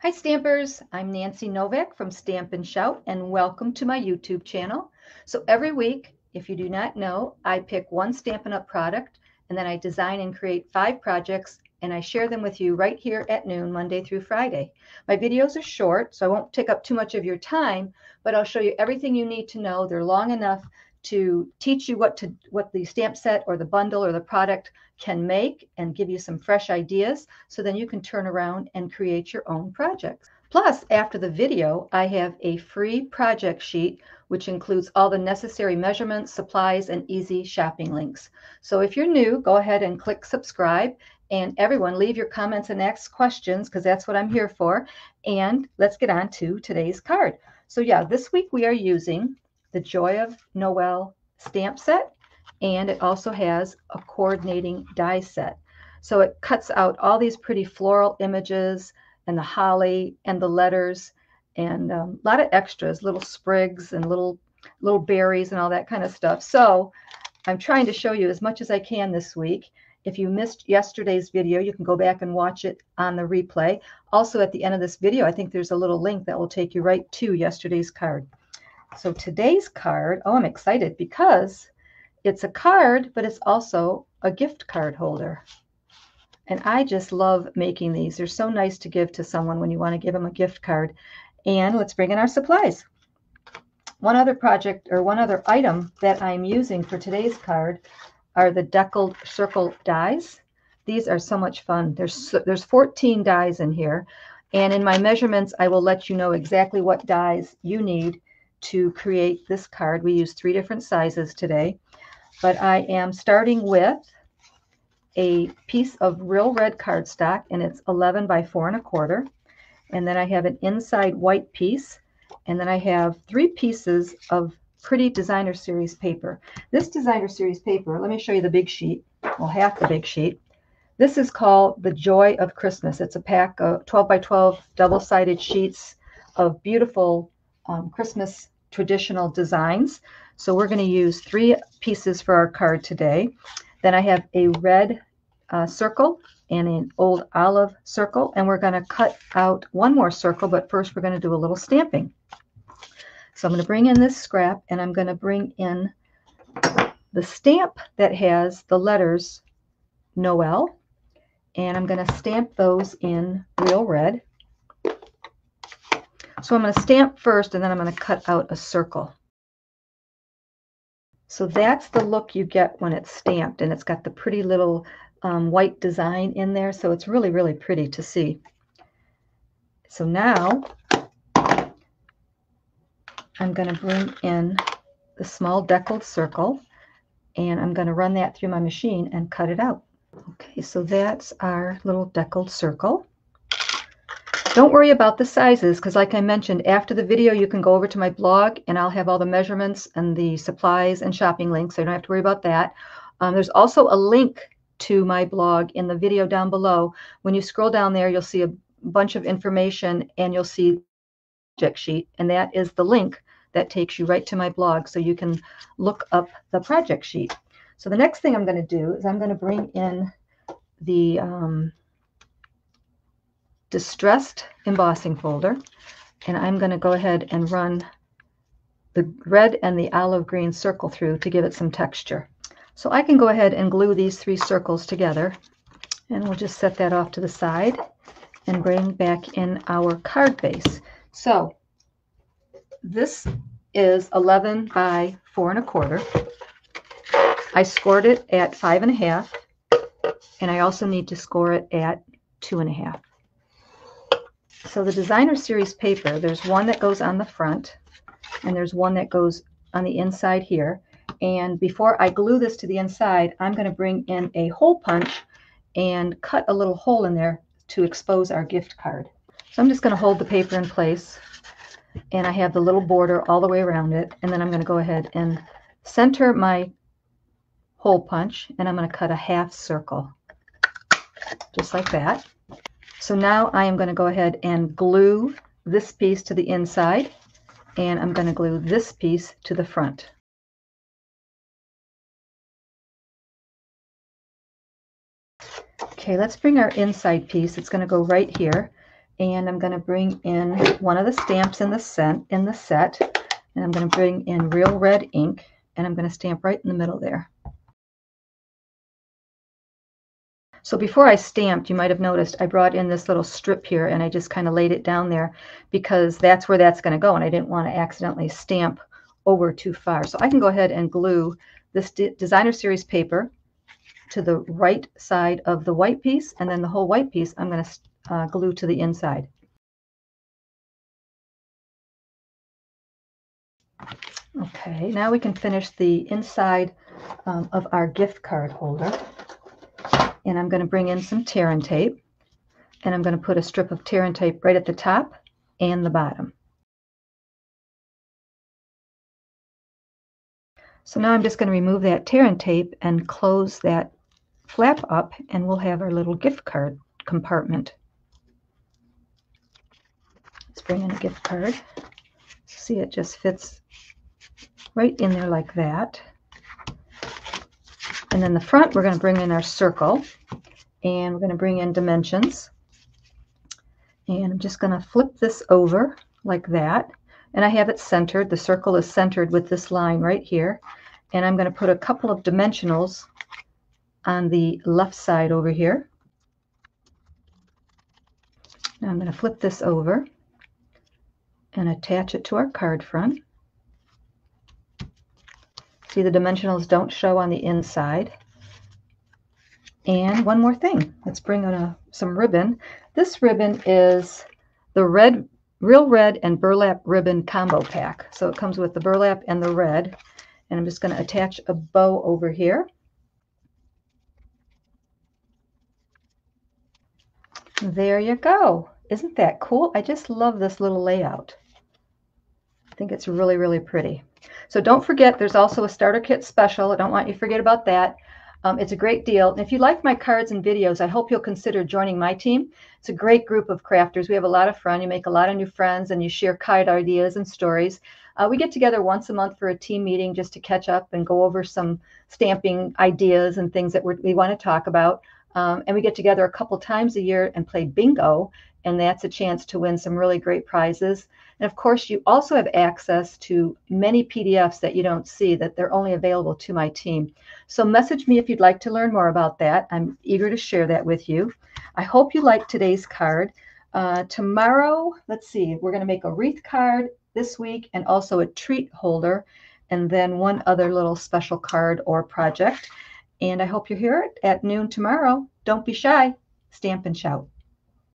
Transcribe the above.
Hi Stampers, I'm Nancy Novak from Stamp and Shout and welcome to my YouTube channel. So every week, if you do not know, I pick one Stampin' Up! Product and then I design and create 5 projects and I share them with you right here at noon, Monday through Friday. My videos are short, so I won't take up too much of your time, but I'll show you everything you need to know. They're long enough to teach you what the stamp set or the bundle or the product can make and give you some fresh ideas, so then you can turn around and create your own projects. Plus, after the video, I have a free project sheet which includes all the necessary measurements, supplies, and easy shopping links. So if you're new, go ahead and click subscribe, and everyone leave your comments and ask questions because that's what I'm here for. And let's get on to today's card. So yeah, this week we are using the Joy of Noel stamp set, and it also has a coordinating die set. So it cuts out all these pretty floral images and the holly and the letters and a lot of extras, little sprigs and little berries and all that kind of stuff. So I'm trying to show you as much as I can this week. If you missed yesterday's video, you can go back and watch it on the replay. Also at the end of this video, I think there's a little link that will take you right to yesterday's card. So today's card, oh, I'm excited because it's a card, but it's also a gift card holder. And I just love making these. They're so nice to give to someone when you want to give them a gift card. And let's bring in our supplies. One other project or one other item that I'm using for today's card are the deckled circle dies. These are so much fun. There's 14 dies in here. And in my measurements, I will let you know exactly what dies you need to create this card. We use 3 different sizes today. But I am starting with a piece of real red cardstock, and it's 11 by 4 1/4. And then I have an inside white piece, and then I have 3 pieces of pretty designer series paper. This designer series paper, let me show you the big sheet, well, half the big sheet. This is called the Joy of Christmas. It's a pack of 12 by 12 double-sided sheets of beautiful Christmas traditional designs. So we're going to use 3 pieces for our card today. Then I have a red circle and an old olive circle, and we're going to cut out one more circle, but first we're going to do a little stamping. So I'm going to bring in this scrap, and I'm going to bring in the stamp that has the letters Noel, and I'm going to stamp those in real red. So I'm going to stamp first, and then I'm going to cut out a circle. So that's the look you get when it's stamped, and it's got the pretty little white design in there, so it's really, really pretty to see. So now I'm going to bring in the small deckled circle, and I'm going to run that through my machine and cut it out. Okay, so that's our little deckled circle. Don't worry about the sizes, because like I mentioned, after the video you can go over to my blog and I'll have all the measurements and the supplies and shopping links, so you don't have to worry about that. There's also a link to my blog in the video down below. When you scroll down there, you'll see a bunch of information and you'll see the project sheet, and that is the link that takes you right to my blog, so you can look up the project sheet. So the next thing I'm going to do is I'm going to bring in the distressed embossing folder, and I'm going to go ahead and run the red and the olive green circle through to give it some texture. So I can go ahead and glue these 3 circles together, and we'll just set that off to the side and bring back in our card base. So this is 11 by 4 1/4. I scored it at 5 1/2, and I also need to score it at 2 1/2. So the designer series paper, there's one that goes on the front and there's one that goes on the inside here. And before I glue this to the inside, I'm going to bring in a hole punch and cut a little hole in there to expose our gift card. So I'm just going to hold the paper in place, and I have the little border all the way around it, and then I'm going to go ahead and center my hole punch, and I'm going to cut a half circle just like that. So now I am going to go ahead and glue this piece to the inside, and I'm going to glue this piece to the front. Okay, let's bring our inside piece. It's going to go right here, And I'm going to bring in one of the stamps in the set, and I'm going to bring in real red ink, and I'm going to stamp right in the middle there. So before I stamped, you might have noticed I brought in this little strip here, and I just kind of laid it down there because that's where that's going to go, and I didn't want to accidentally stamp over too far. So I can go ahead and glue this designer series paper to the right side of the white piece, and then the whole white piece I'm going to glue to the inside. Okay, now we can finish the inside of our gift card holder. And I'm going to bring in some tear and tape, and I'm going to put a strip of tear and tape right at the top and the bottom. So now I'm just going to remove that tear and tape and close that flap up, and we'll have our little gift card compartment. Let's bring in a gift card. See, it just fits right in there like that. And then the front, we're going to bring in our circle, and we're going to bring in dimensions. And I'm just going to flip this over like that. And I have it centered. The circle is centered with this line right here. And I'm going to put a couple of dimensionals on the left side over here. Now I'm going to flip this over and attach it to our card front. See, the dimensionals don't show on the inside. And one more thing, let's bring on some ribbon. This ribbon is the real red and burlap ribbon combo pack. So it comes with the burlap and the red. And I'm just going to attach a bow over here. There you go. Isn't that cool? I just love this little layout. I think it's really, really pretty. So don't forget, there's also a starter kit special. I don't want you to forget about that. It's a great deal. And if you like my cards and videos, I hope you'll consider joining my team. It's a great group of crafters. We have a lot of fun. You make a lot of new friends, and you share card ideas and stories. We get together once a month for a team meeting just to catch up and go over some stamping ideas and things that we want to talk about. And we get together a couple times a year and play bingo, and that's a chance to win some really great prizes. And of course, you also have access to many PDFs that you don't see, that they're only available to my team. So message me if you'd like to learn more about that. I'm eager to share that with you. I hope you liked today's card. Tomorrow, let's see, we're going to make a wreath card this week and also a treat holder, and then one other little special card or project. And I hope you're here at noon tomorrow. Don't be shy. Stamp and shout.